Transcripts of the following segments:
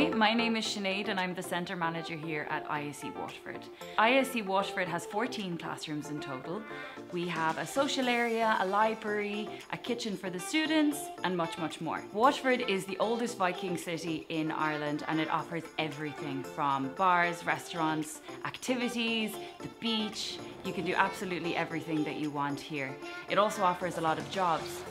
Hi, my name is Sinead and I'm the Centre Manager here at ISE Waterford. ISE Waterford has 14 classrooms in total. We have a social area, a library, a kitchen for the students and much, much more. Waterford is the oldest Viking city in Ireland and it offers everything from bars, restaurants, activities, the beach. You can do absolutely everything that you want here. It also offers a lot of jobs.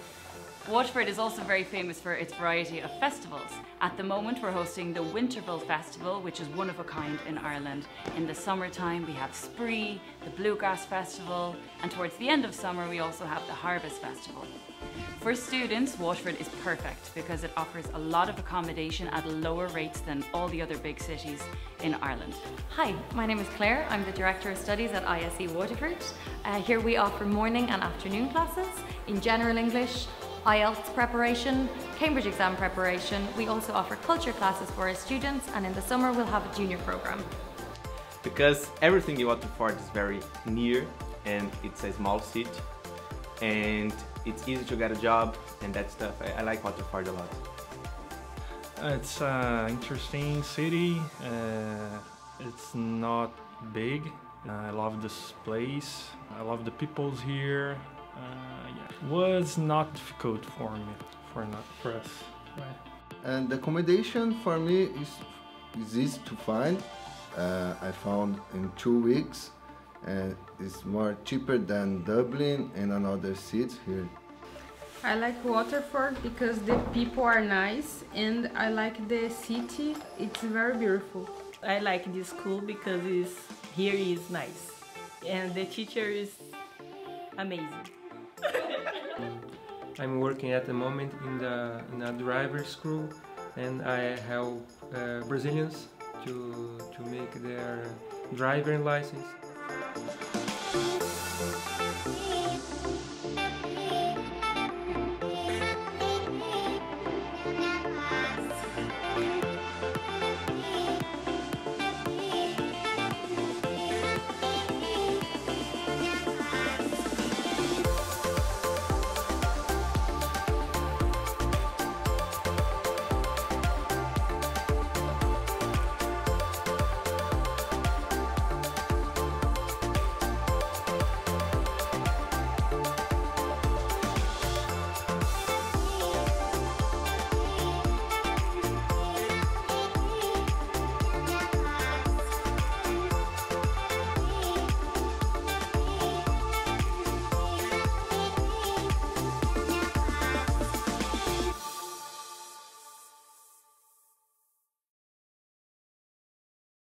Waterford is also very famous for its variety of festivals. At the moment we're hosting the Winterval Festival, which is one of a kind in Ireland. In the summertime we have Spree, the Bluegrass Festival, and towards the end of summer we also have the Harvest Festival. For students, Waterford is perfect because it offers a lot of accommodation at lower rates than all the other big cities in Ireland. Hi, my name is Claire. I'm the Director of Studies at ISE Waterford. Here we offer morning and afternoon classes in General English, IELTS preparation, Cambridge exam preparation. We also offer culture classes for our students, and in the summer we'll have a junior program. Because everything in Waterford is very near and it's a small city and it's easy to get a job and that stuff. I like Waterford a lot. It's an interesting city. It's not big. I love this place. I love the peoples here. Yeah. Was not difficult for me, for us. Right. And the accommodation for me is easy to find. I found in 2 weeks, and it's more cheaper than Dublin and another cities here. I like Waterford because the people are nice, and I like the city. It's very beautiful. I like this school because here is nice, and the teacher is amazing. I'm working at the moment in a driver school, and I help Brazilians to make their driving license.